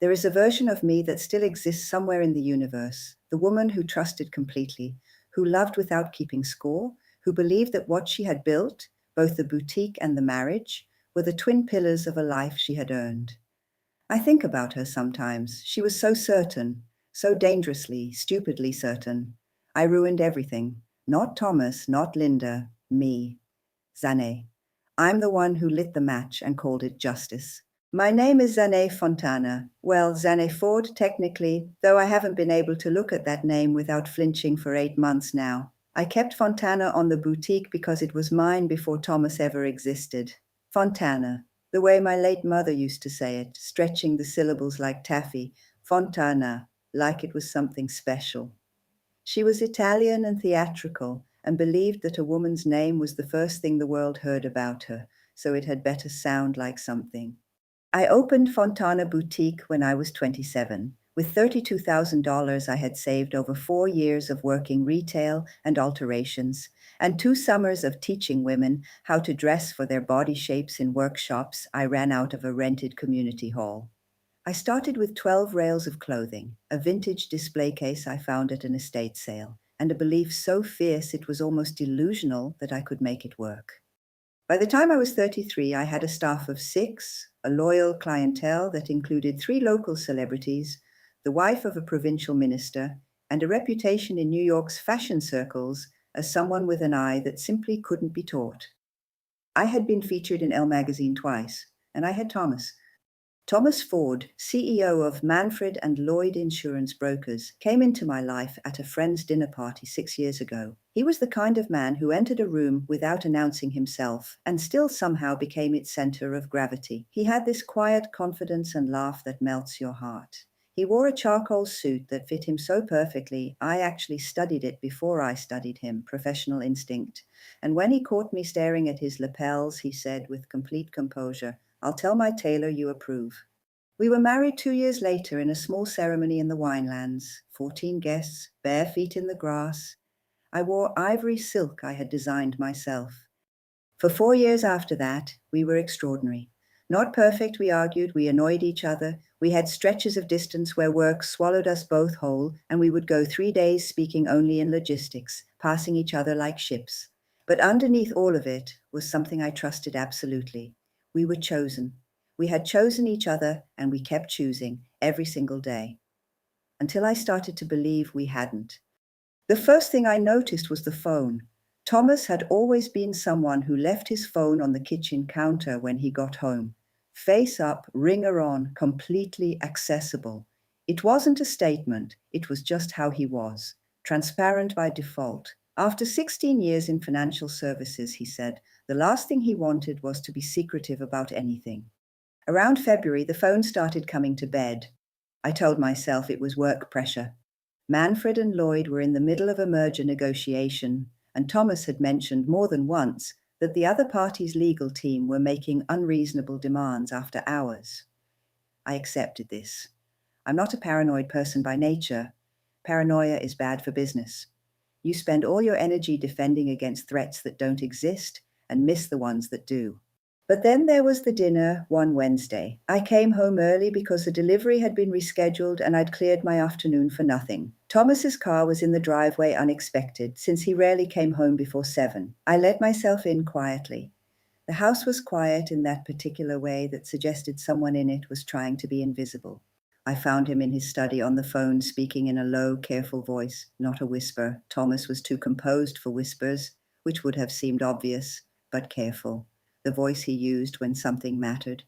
There is a version of me that still exists somewhere in the universe, the woman who trusted completely, who loved without keeping score, who believed that what she had built, both the boutique and the marriage, were the twin pillars of a life she had earned. I think about her sometimes. She was so certain, so dangerously, stupidly certain. I ruined everything. Not Thomas, not Linda, me. Zane. I'm the one who lit the match and called it justice. My name is Zane Fontana. Well, Zane Ford, technically, though I haven't been able to look at that name without flinching for 8 months now. I kept Fontana on the boutique because it was mine before Thomas ever existed. Fontana, the way my late mother used to say it, stretching the syllables like taffy. Fontana, like it was something special. She was Italian and theatrical, and believed that a woman's name was the first thing the world heard about her, so it had better sound like something. I opened Fontana Boutique when I was 27. With $32,000 I had saved over 4 years of working retail and alterations, and 2 summers of teaching women how to dress for their body shapes in workshops I ran out of a rented community hall. I started with 12 rails of clothing, a vintage display case I found at an estate sale, and a belief so fierce it was almost delusional that I could make it work. By the time I was 33, I had a staff of 6, a loyal clientele that included 3 local celebrities, the wife of a provincial minister, and a reputation in New York's fashion circles as someone with an eye that simply couldn't be taught. I had been featured in Elle magazine twice, and I had Thomas. Thomas Ford, CEO of Manfred and Lloyd Insurance Brokers, came into my life at a friend's dinner party 6 years ago. He was the kind of man who entered a room without announcing himself and still somehow became its center of gravity. He had this quiet confidence and laugh that melts your heart. He wore a charcoal suit that fit him so perfectly, I actually studied it before I studied him, professional instinct. And when he caught me staring at his lapels, he said with complete composure, "I'll tell my tailor you approve." We were married 2 years later in a small ceremony in the winelands, 14 guests, bare feet in the grass. I wore ivory silk I had designed myself. For 4 years after that, we were extraordinary. Not perfect, we argued, we annoyed each other. We had stretches of distance where work swallowed us both whole, and we would go 3 days speaking only in logistics, passing each other like ships. But underneath all of it was something I trusted absolutely. We were chosen. We had chosen each other, and we kept choosing every single day. Until I started to believe we hadn't. The first thing I noticed was the phone. Thomas had always been someone who left his phone on the kitchen counter when he got home. Face up, ringer on, completely accessible. It wasn't a statement, it was just how he was. Transparent by default. After 16 years in financial services, he said, the last thing he wanted was to be secretive about anything. Around February, the phone started coming to bed. I told myself it was work pressure. Manfred and Lloyd were in the middle of a merger negotiation, and Thomas had mentioned more than once that the other party's legal team were making unreasonable demands after hours. I accepted this. I'm not a paranoid person by nature. Paranoia is bad for business. You spend all your energy defending against threats that don't exist and miss the ones that do. But then there was the dinner one Wednesday. I came home early because the delivery had been rescheduled and I'd cleared my afternoon for nothing. Thomas's car was in the driveway unexpected, since he rarely came home before 7. I let myself in quietly. The house was quiet in that particular way that suggested someone in it was trying to be invisible. I found him in his study on the phone, speaking in a low, careful voice, not a whisper. Thomas was too composed for whispers, which would have seemed obvious, but careful. The voice he used when something mattered.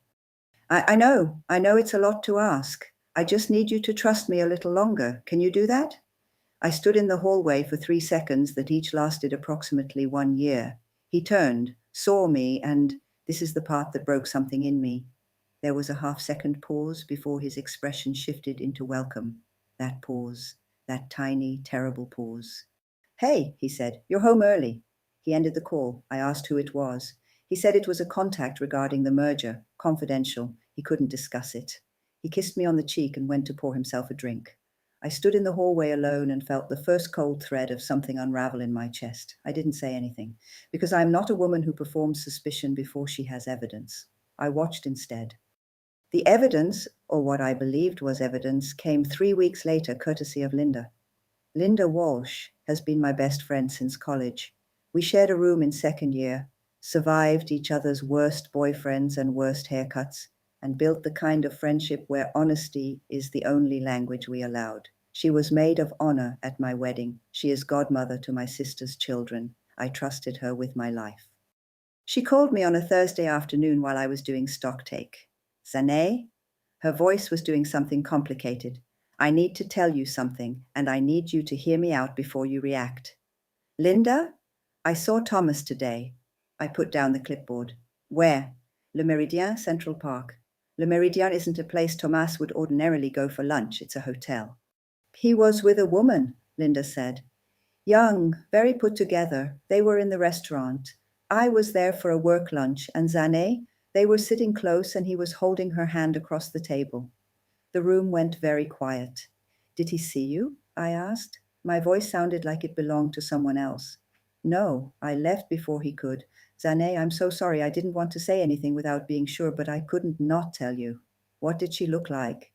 I know it's a lot to ask. I just need you to trust me a little longer. Can you do that? I stood in the hallway for 3 seconds that each lasted approximately 1 year. He turned, saw me, and this is the part that broke something in me. There was a half-second pause before his expression shifted into welcome. That pause, that tiny, terrible pause. "Hey," he said, "you're home early." He ended the call. I asked who it was. He said it was a contact regarding the merger, confidential. He couldn't discuss it. He kissed me on the cheek and went to pour himself a drink. I stood in the hallway alone and felt the first cold thread of something unravel in my chest. I didn't say anything, because I am not a woman who performs suspicion before she has evidence. I watched instead. The evidence, or what I believed was evidence, came 3 weeks later, courtesy of Linda. Linda Walsh has been my best friend since college. We shared a room in second year, survived each other's worst boyfriends and worst haircuts, and built the kind of friendship where honesty is the only language we allowed. She was maid of honor at my wedding. She is godmother to my sister's children. I trusted her with my life. She called me on a Thursday afternoon while I was doing stocktake. Zane? Her voice was doing something complicated. I need to tell you something, and I need you to hear me out before you react. Linda? I saw Thomas today. I put down the clipboard. Where? Le Méridien, Central Park. Le Méridien isn't a place Thomas would ordinarily go for lunch. It's a hotel. He was with a woman, Linda said. Young, very put together. They were in the restaurant. I was there for a work lunch, and Zane, they were sitting close, and he was holding her hand across the table. The room went very quiet. Did he see you? I asked. My voice sounded like it belonged to someone else. No, I left before he could. Zane, I'm so sorry. I didn't want to say anything without being sure, but I couldn't not tell you. What did she look like?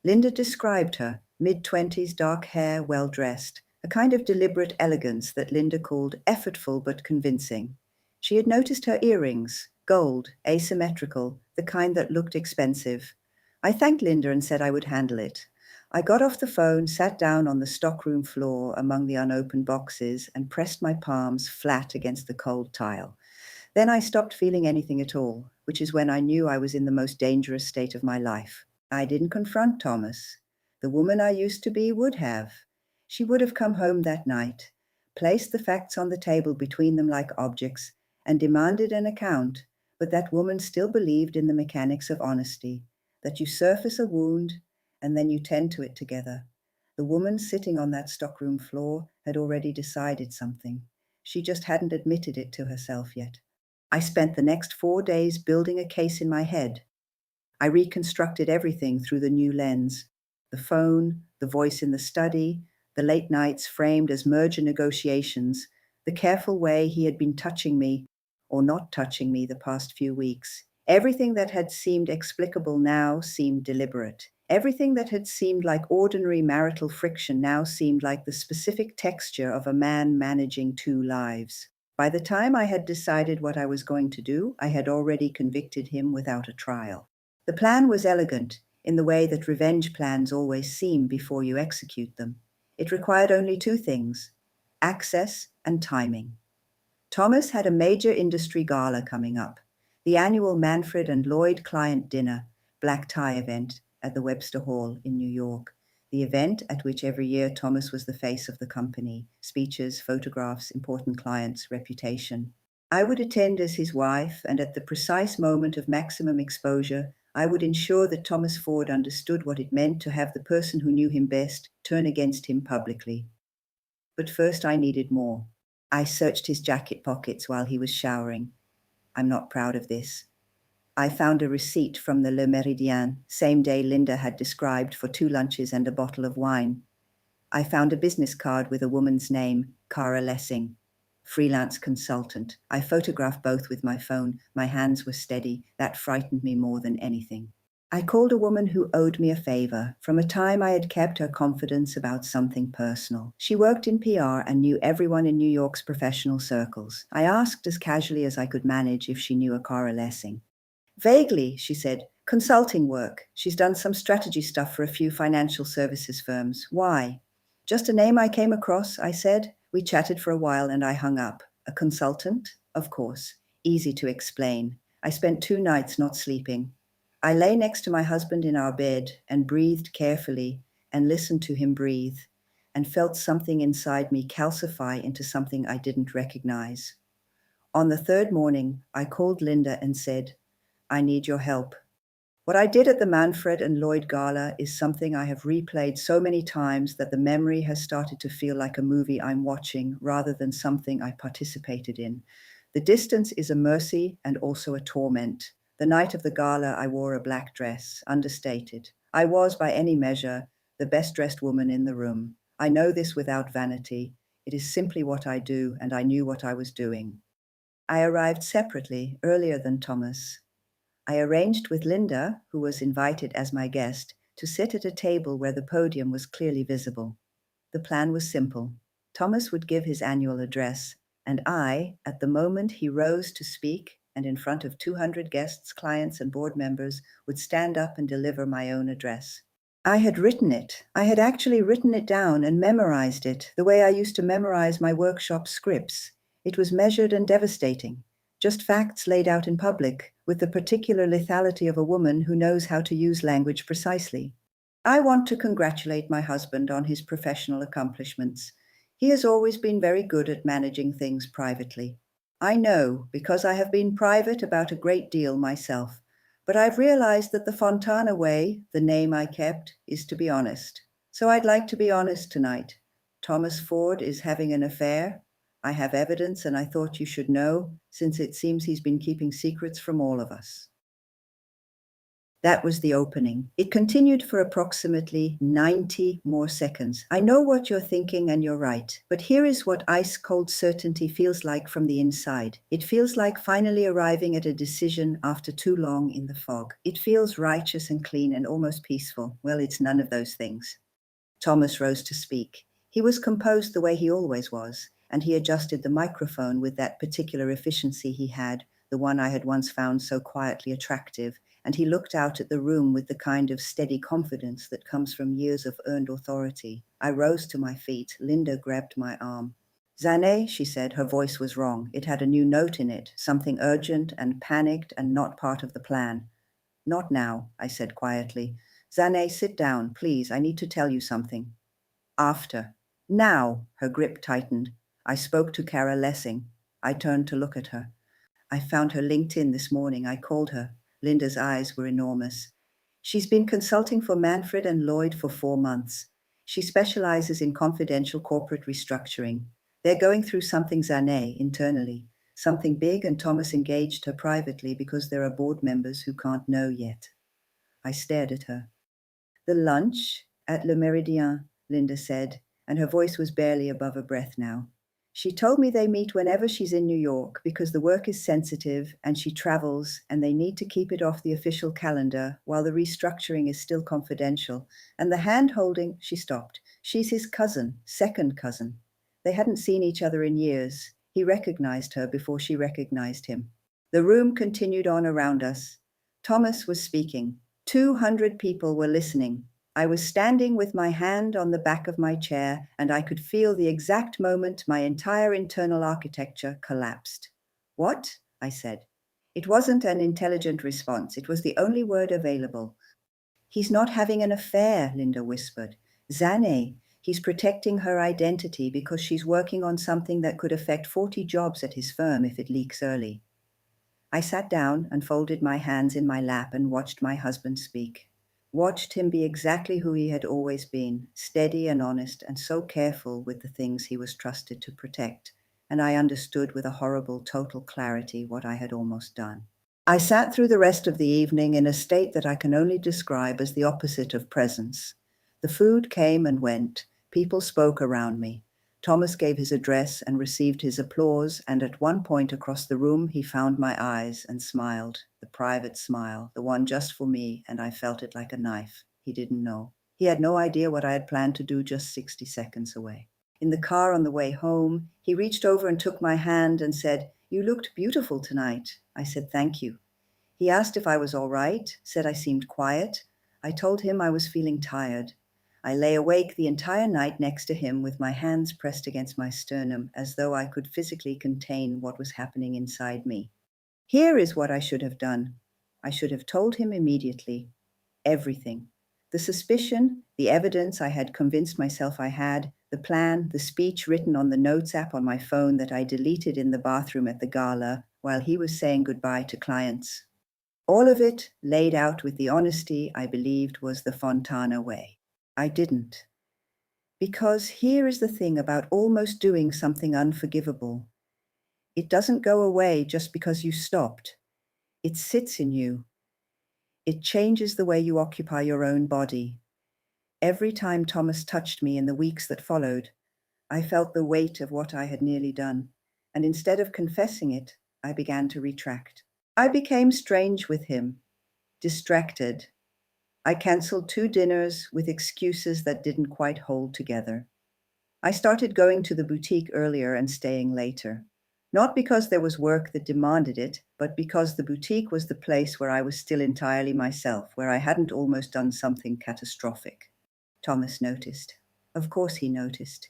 Linda described her, mid-20s, dark hair, well-dressed, a kind of deliberate elegance that Linda called effortful but convincing. She had noticed her earrings, gold, asymmetrical, the kind that looked expensive. I thanked Linda and said I would handle it. I got off the phone, sat down on the stockroom floor among the unopened boxes, and pressed my palms flat against the cold tile. Then I stopped feeling anything at all, which is when I knew I was in the most dangerous state of my life. I didn't confront Thomas. The woman I used to be would have. She would have come home that night, placed the facts on the table between them like objects, and demanded an account, but that woman still believed in the mechanics of honesty, that you surface a wound and then you tend to it together. The woman sitting on that stockroom floor had already decided something. She just hadn't admitted it to herself yet. I spent the next 4 days building a case in my head. I reconstructed everything through the new lens. The phone, the voice in the study, the late nights framed as merger negotiations, the careful way he had been touching me, or not touching me the past few weeks. Everything that had seemed explicable now seemed deliberate. Everything that had seemed like ordinary marital friction now seemed like the specific texture of a man managing two lives. By the time I had decided what I was going to do, I had already convicted him without a trial. The plan was elegant, in the way that revenge plans always seem before you execute them. It required only two things: access and timing. Thomas had a major industry gala coming up, the annual Manfred and Lloyd Client Dinner, black tie event at the Webster Hall in New York, the event at which every year Thomas was the face of the company, speeches, photographs, important clients, reputation. I would attend as his wife, and at the precise moment of maximum exposure, I would ensure that Thomas Ford understood what it meant to have the person who knew him best turn against him publicly. But first I needed more. I searched his jacket pockets while he was showering. I'm not proud of this. I found a receipt from the Le Méridien, same day Linda had described, for 2 lunches and a bottle of wine. I found a business card with a woman's name, Cara Lessing, freelance consultant. I photographed both with my phone. My hands were steady. That frightened me more than anything. I called a woman who owed me a favor. From a time I had kept her confidence about something personal. She worked in PR and knew everyone in New York's professional circles. I asked as casually as I could manage if she knew a Cara Lessing. Vaguely, she said. Consulting work. She's done some strategy stuff for a few financial services firms. Why? Just a name I came across, I said. We chatted for a while and I hung up. A consultant? Of course. Easy to explain. I spent 2 nights not sleeping. I lay next to my husband in our bed and breathed carefully and listened to him breathe and felt something inside me calcify into something I didn't recognize. On the 3rd morning, I called Linda and said, I need your help. What I did at the Manfred and Lloyd Gala is something I have replayed so many times that the memory has started to feel like a movie I'm watching rather than something I participated in. The distance is a mercy and also a torment. The night of the gala, I wore a black dress, understated. I was, by any measure, the best-dressed woman in the room. I know this without vanity. It is simply what I do, and I knew what I was doing. I arrived separately, earlier than Thomas. I arranged with Linda, who was invited as my guest, to sit at a table where the podium was clearly visible. The plan was simple. Thomas would give his annual address, and I, at the moment he rose to speak, and in front of 200 guests, clients, and board members, would stand up and deliver my own address. I had written it. I had actually written it down and memorized it, the way I used to memorize my workshop scripts. It was measured and devastating. Just facts laid out in public, with the particular lethality of a woman who knows how to use language precisely. I want to congratulate my husband on his professional accomplishments. He has always been very good at managing things privately. I know, because I have been private about a great deal myself. But I've realized that the Fontana way, the name I kept, is to be honest. So I'd like to be honest tonight. Thomas Ford is having an affair. I have evidence, and I thought you should know, since it seems he's been keeping secrets from all of us. That was the opening. It continued for approximately 90 more seconds. I know what you're thinking, and you're right. But here is what ice-cold certainty feels like from the inside. It feels like finally arriving at a decision after too long in the fog. It feels righteous and clean and almost peaceful. Well, it's none of those things. Thomas rose to speak. He was composed the way he always was, and he adjusted the microphone with that particular efficiency he had, the one I had once found so quietly attractive, and he looked out at the room with the kind of steady confidence that comes from years of earned authority. I rose to my feet. Linda grabbed my arm. Zané, she said, her voice was wrong. It had a new note in it, something urgent and panicked and not part of the plan. Not now, I said quietly. Zané, sit down, please. I need to tell you something. After. Now, her grip tightened. I spoke to Kara Lessing. I turned to look at her. I found her LinkedIn this morning. I called her. Linda's eyes were enormous. She's been consulting for Manfred and Lloyd for 4 months. She specializes in confidential corporate restructuring. They're going through something Zané internally, something big, and Thomas engaged her privately because there are board members who can't know yet. I stared at her. The lunch at Le Méridien, Linda said, and her voice was barely above a breath now. She told me they meet whenever she's in New York because the work is sensitive and she travels and they need to keep it off the official calendar while the restructuring is still confidential. And the hand-holding, she stopped. She's his cousin, second cousin. They hadn't seen each other in years. He recognized her before she recognized him. The room continued on around us. Thomas was speaking. 200 people were listening. I was standing with my hand on the back of my chair, and I could feel the exact moment my entire internal architecture collapsed. What? I said. It wasn't an intelligent response. It was the only word available. He's not having an affair, Linda whispered. Zané, he's protecting her identity because she's working on something that could affect 40 jobs at his firm if it leaks early. I sat down and folded my hands in my lap and watched my husband speak. Watched him be exactly who he had always been, steady and honest and so careful with the things he was trusted to protect, and I understood with a horrible total clarity what I had almost done. I sat through the rest of the evening in a state that I can only describe as the opposite of presence. The food came and went. People spoke around me. Thomas gave his address and received his applause, and at one point across the room he found my eyes and smiled, the private smile, the one just for me, and I felt it like a knife. He didn't know. He had no idea what I had planned to do just 60 seconds away. In the car on the way home, he reached over and took my hand and said, "You looked beautiful tonight." I said, "Thank you." He asked if I was all right, said I seemed quiet. I told him I was feeling tired. I lay awake the entire night next to him with my hands pressed against my sternum as though I could physically contain what was happening inside me. Here is what I should have done. I should have told him immediately. Everything. The suspicion, the evidence I had convinced myself I had, the plan, the speech written on the notes app on my phone that I deleted in the bathroom at the gala while he was saying goodbye to clients. All of it laid out with the honesty I believed was the Fontana way. I didn't. Because here is the thing about almost doing something unforgivable. It doesn't go away just because you stopped. It sits in you. It changes the way you occupy your own body. Every time Thomas touched me in the weeks that followed, I felt the weight of what I had nearly done, and instead of confessing it, I began to retract. I became strange with him. Distracted. I cancelled 2 dinners with excuses that didn't quite hold together. I started going to the boutique earlier and staying later. Not because there was work that demanded it, but because the boutique was the place where I was still entirely myself, where I hadn't almost done something catastrophic. Thomas noticed. Of course he noticed.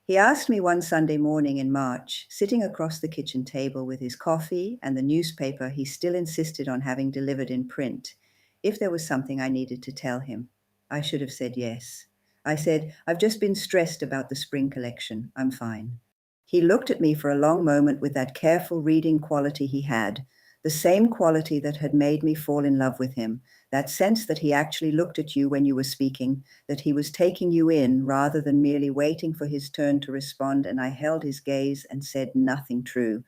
He asked me one Sunday morning in March, sitting across the kitchen table with his coffee and the newspaper he still insisted on having delivered in print, if there was something I needed to tell him. I should have said yes. I said, "I've just been stressed about the spring collection. I'm fine." He looked at me for a long moment with that careful reading quality he had, the same quality that had made me fall in love with him, that sense that he actually looked at you when you were speaking, that he was taking you in rather than merely waiting for his turn to respond, and I held his gaze and said nothing true.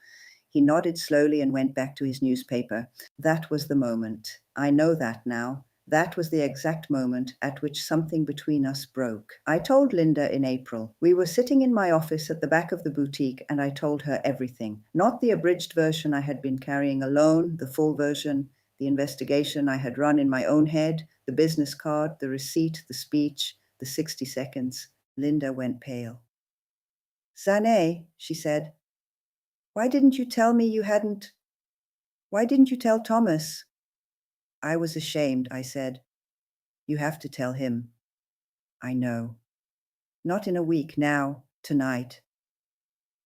He nodded slowly and went back to his newspaper. That was the moment. I know that now. That was the exact moment at which something between us broke. I told Linda in April. We were sitting in my office at the back of the boutique, and I told her everything. Not the abridged version I had been carrying alone, the full version, the investigation I had run in my own head, the business card, the receipt, the speech, the 60 seconds. Linda went pale. "Zane," she said, "why didn't you tell me you hadn't? Why didn't you tell Thomas?" I was ashamed, I said. "You have to tell him." "I know." "Not in a week now, tonight."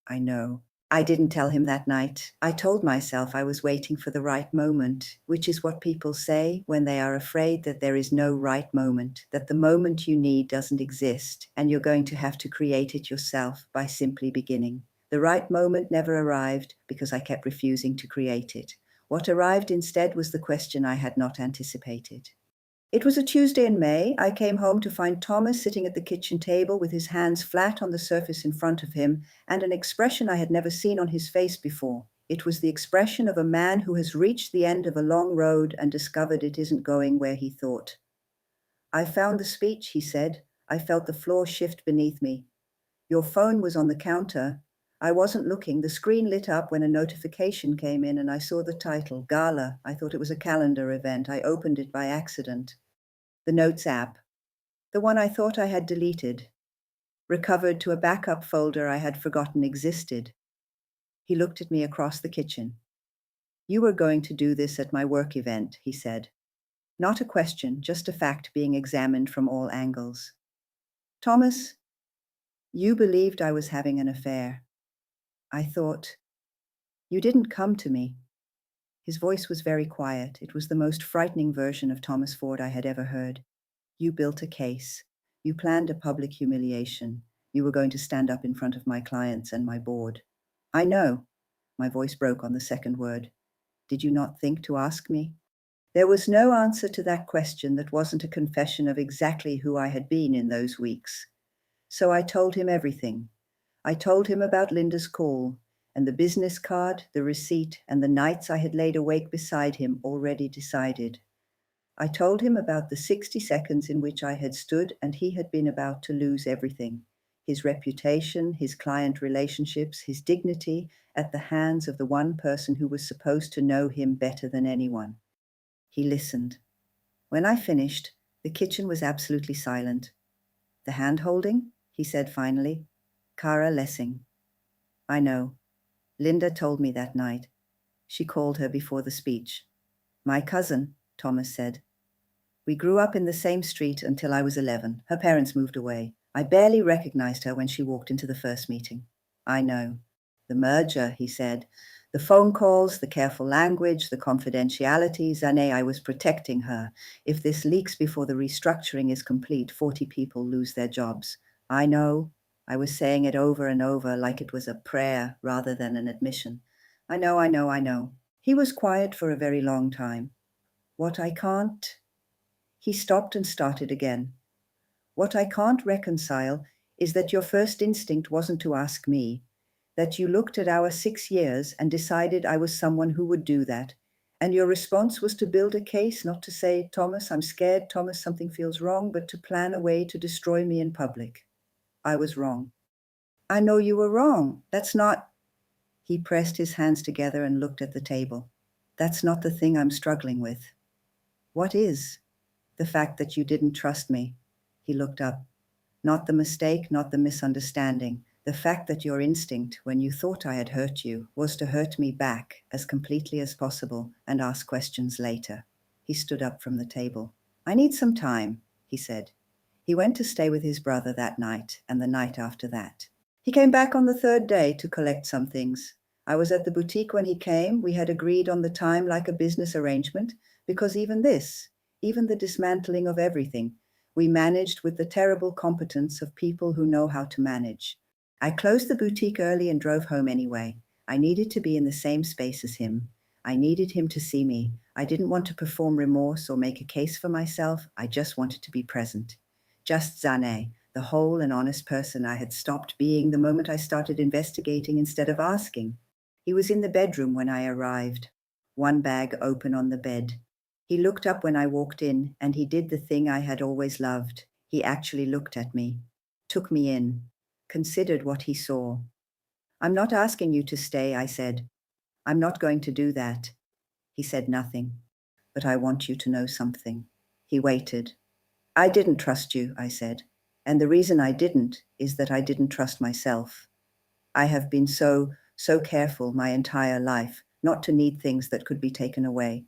"I know." I didn't tell him that night. I told myself I was waiting for the right moment, which is what people say when they are afraid that there is no right moment, that the moment you need doesn't exist, and you're going to have to create it yourself by simply beginning. The right moment never arrived because I kept refusing to create it. What arrived instead was the question I had not anticipated. It was a Tuesday in May. I came home to find Thomas sitting at the kitchen table with his hands flat on the surface in front of him and an expression I had never seen on his face before. It was the expression of a man who has reached the end of a long road and discovered it isn't going where he thought. "I found the speech," he said. I felt the floor shift beneath me. "Your phone was on the counter. I wasn't looking. The screen lit up when a notification came in and I saw the title, Gala. I thought it was a calendar event. I opened it by accident. The Notes app, the one I thought I had deleted, recovered to a backup folder I had forgotten existed." He looked at me across the kitchen. "You were going to do this at my work event," he said. Not a question, just a fact being examined from all angles. "Thomas, you believed I was having an affair. I thought, you didn't come to me." His voice was very quiet. It was the most frightening version of Thomas Ford I had ever heard. "You built a case. You planned a public humiliation. You were going to stand up in front of my clients and my board." "I know." My voice broke on the second word. "Did you not think to ask me?" There was no answer to that question that wasn't a confession of exactly who I had been in those weeks. So I told him everything. I told him about Linda's call, and the business card, the receipt, and the nights I had laid awake beside him already decided. I told him about the 60 seconds in which I had stood and he had been about to lose everything: his reputation, his client relationships, his dignity, at the hands of the one person who was supposed to know him better than anyone. He listened. When I finished, the kitchen was absolutely silent. "The hand-holding?" he said finally. "Kara Lessing." "I know. Linda told me that night. She called her before the speech." "My cousin," Thomas said. "We grew up in the same street until I was 11. Her parents moved away. I barely recognized her when she walked into the first meeting." "I know." "The merger," he said. "The phone calls, the careful language, the confidentiality. Zane, I was protecting her. If this leaks before the restructuring is complete, 40 people lose their jobs." "I know." I was saying it over and over like it was a prayer rather than an admission. "I know, I know, I know." He was quiet for a very long time. "What I can't..." He stopped and started again. "What I can't reconcile is that your first instinct wasn't to ask me, that you looked at our 6 years and decided I was someone who would do that, and your response was to build a case, not to say, 'Thomas, I'm scared, Thomas, something feels wrong,' but to plan a way to destroy me in public. I was wrong." "I know you were wrong. That's not..." He pressed his hands together and looked at the table. "That's not the thing I'm struggling with." What is? The fact that you didn't trust me. He looked up. Not the mistake, not the misunderstanding. The fact that your instinct, when you thought I had hurt you, was to hurt me back as completely as possible and ask questions later. He stood up from the table. I need some time, he said. He went to stay with his brother that night and the night after that. He came back on the third day to collect some things. I was at the boutique when he came. We had agreed on the time like a business arrangement, because even this, even the dismantling of everything, we managed with the terrible competence of people who know how to manage. I closed the boutique early and drove home anyway. I needed to be in the same space as him. I needed him to see me. I didn't want to perform remorse or make a case for myself. I just wanted to be present. Just Zane, the whole and honest person I had stopped being the moment I started investigating instead of asking. He was in the bedroom when I arrived, one bag open on the bed. He looked up when I walked in, and he did the thing I had always loved. He actually looked at me, took me in, considered what he saw. I'm not asking you to stay, I said. I'm not going to do that. He said nothing. But I want you to know something. He waited. I didn't trust you, I said. And the reason I didn't is that I didn't trust myself. I have been so careful my entire life not to need things that could be taken away.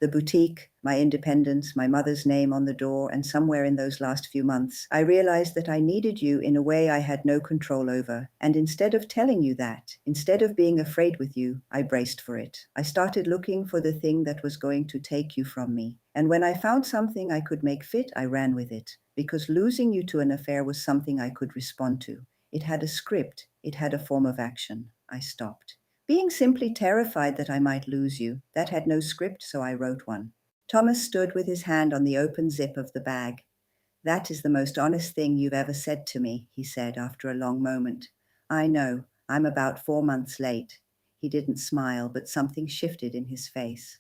The boutique, my independence, my mother's name on the door, and somewhere in those last few months, I realized that I needed you in a way I had no control over. And instead of telling you that, instead of being afraid with you, I braced for it. I started looking for the thing that was going to take you from me. And when I found something I could make fit, I ran with it. Because losing you to an affair was something I could respond to. It had a script. It had a form of action. I stopped. Being simply terrified that I might lose you, that had no script, so I wrote one. Thomas stood with his hand on the open zip of the bag. That is the most honest thing you've ever said to me, he said after a long moment. I know, I'm about 4 months late. He didn't smile, but something shifted in his face.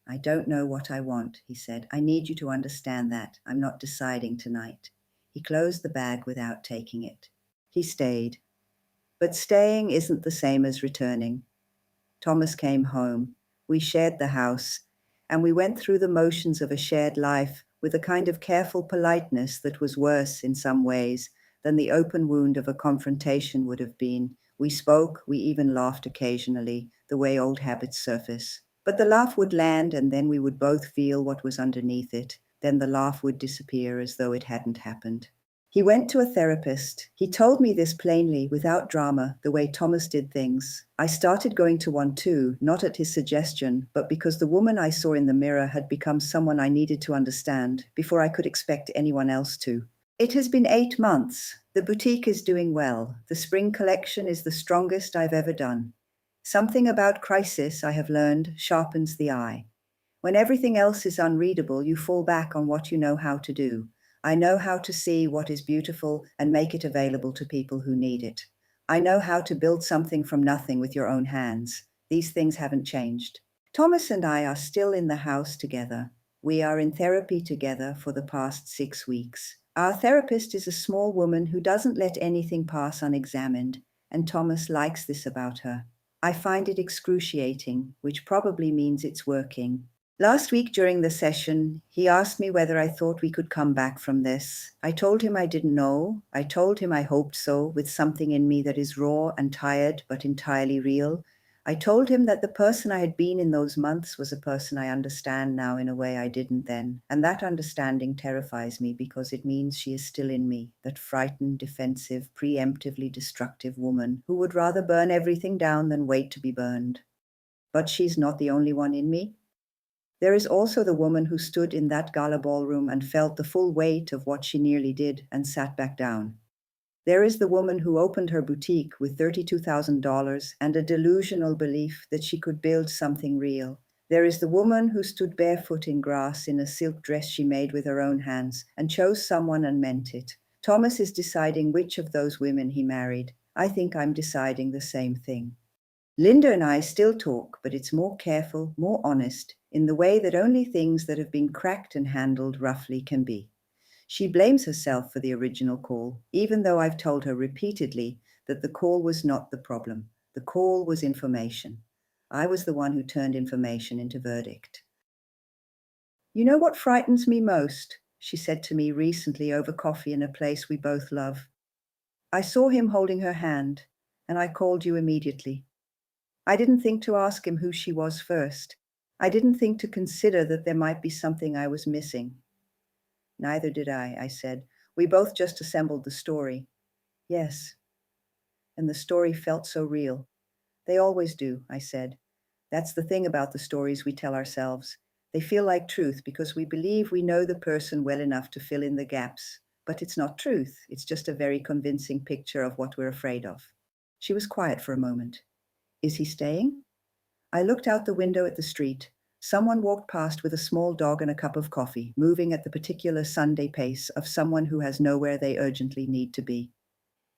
I don't know what I want, he said. I need you to understand that. I'm not deciding tonight. He closed the bag without taking it. He stayed. But staying isn't the same as returning. Thomas came home. We shared the house, and we went through the motions of a shared life with a kind of careful politeness that was worse in some ways than the open wound of a confrontation would have been. We spoke, we even laughed occasionally, the way old habits surface. But the laugh would land, and then we would both feel what was underneath it. Then the laugh would disappear as though it hadn't happened. He went to a therapist. He told me this plainly, without drama, the way Thomas did things. I started going to one too, not at his suggestion, but because the woman I saw in the mirror had become someone I needed to understand before I could expect anyone else to. It has been 8 months. The boutique is doing well. The spring collection is the strongest I've ever done. Something about crisis, I have learned, sharpens the eye. When everything else is unreadable, you fall back on what you know how to do. I know how to see what is beautiful and make it available to people who need it. I know how to build something from nothing with your own hands. These things haven't changed. Thomas and I are still in the house together. We are in therapy together for the past 6 weeks. Our therapist is a small woman who doesn't let anything pass unexamined, and Thomas likes this about her. I find it excruciating, which probably means it's working. Last week during the session, he asked me whether I thought we could come back from this. I told him I didn't know. I told him I hoped so, with something in me that is raw and tired but entirely real. I told him that the person I had been in those months was a person I understand now in a way I didn't then. And that understanding terrifies me because it means she is still in me, that frightened, defensive, preemptively destructive woman who would rather burn everything down than wait to be burned. But she's not the only one in me. There is also the woman who stood in that gala ballroom and felt the full weight of what she nearly did and sat back down. There is the woman who opened her boutique with $32,000 and a delusional belief that she could build something real. There is the woman who stood barefoot in grass in a silk dress she made with her own hands and chose someone and meant it. Thomas is deciding which of those women he married. I think I'm deciding the same thing. Linda and I still talk, but it's more careful, more honest, in the way that only things that have been cracked and handled roughly can be. She blames herself for the original call, even though I've told her repeatedly that the call was not the problem. The call was information. I was the one who turned information into verdict. You know what frightens me most? She said to me recently over coffee in a place we both love. I saw him holding her hand, and I called you immediately. I didn't think to ask him who she was first. I didn't think to consider that there might be something I was missing. Neither did I said. We both just assembled the story. Yes, and the story felt so real. They always do, I said. That's the thing about the stories we tell ourselves. They feel like truth because we believe we know the person well enough to fill in the gaps. But it's not truth, it's just a very convincing picture of what we're afraid of. She was quiet for a moment. Is he staying? I looked out the window at the street. Someone walked past with a small dog and a cup of coffee, moving at the particular Sunday pace of someone who has nowhere they urgently need to be.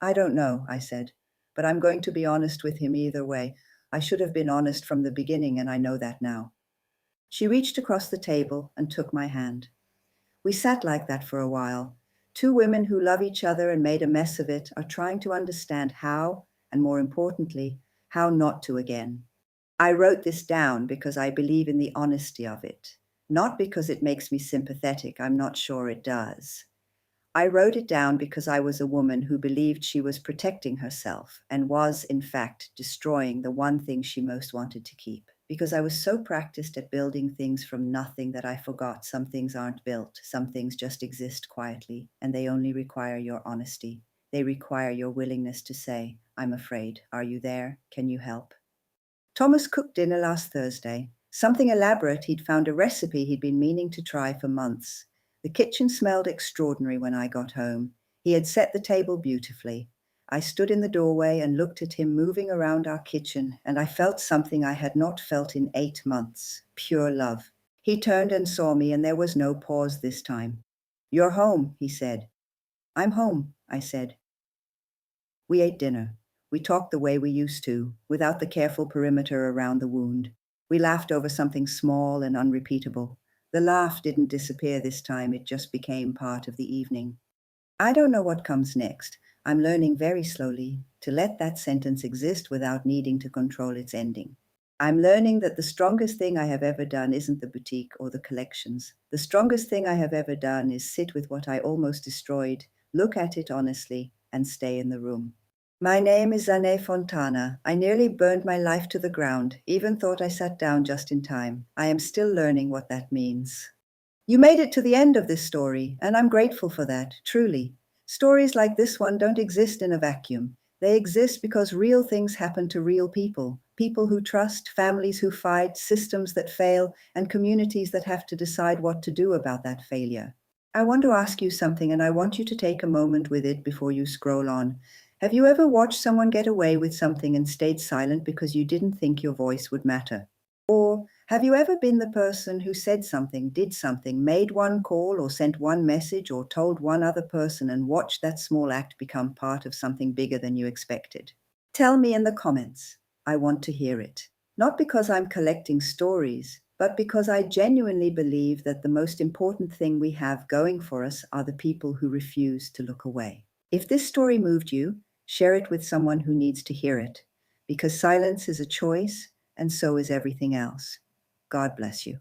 I don't know, I said, but I'm going to be honest with him either way. I should have been honest from the beginning, and I know that now. She reached across the table and took my hand. We sat like that for a while. Two women who love each other and made a mess of it are trying to understand how, and more importantly, how not to again. I wrote this down because I believe in the honesty of it, not because it makes me sympathetic. I'm not sure it does. I wrote it down because I was a woman who believed she was protecting herself and was, in fact, destroying the one thing she most wanted to keep. Because I was so practiced at building things from nothing that I forgot some things aren't built, some things just exist quietly, and they only require your honesty. They require your willingness to say, I'm afraid. Are you there? Can you help? Thomas cooked dinner last Thursday. Something elaborate. He'd found a recipe he'd been meaning to try for months. The kitchen smelled extraordinary when I got home. He had set the table beautifully. I stood in the doorway and looked at him moving around our kitchen, and I felt something I had not felt in 8 months, pure love. He turned and saw me, and there was no pause this time. You're home, he said. I'm home, I said. We ate dinner. We talked the way we used to, without the careful perimeter around the wound. We laughed over something small and unrepeatable. The laugh didn't disappear this time, it just became part of the evening. I don't know what comes next. I'm learning very slowly to let that sentence exist without needing to control its ending. I'm learning that the strongest thing I have ever done isn't the boutique or the collections. The strongest thing I have ever done is sit with what I almost destroyed, look at it honestly, and stay in the room. My name is Fontana. I nearly burned my life to the ground, even thought I sat down just in time. I am still learning what that means. You made it to the end of this story, and I'm grateful for that, truly. Stories like this one don't exist in a vacuum. They exist because real things happen to real people. People who trust, families who fight, systems that fail, and communities that have to decide what to do about that failure. I want to ask you something, and I want you to take a moment with it before you scroll on. Have you ever watched someone get away with something and stayed silent because you didn't think your voice would matter? Or have you ever been the person who said something, did something, made one call or sent one message or told one other person and watched that small act become part of something bigger than you expected? Tell me in the comments. I want to hear it. Not because I'm collecting stories, but because I genuinely believe that the most important thing we have going for us are the people who refuse to look away. If this story moved you, share it with someone who needs to hear it, because silence is a choice, and so is everything else. God bless you.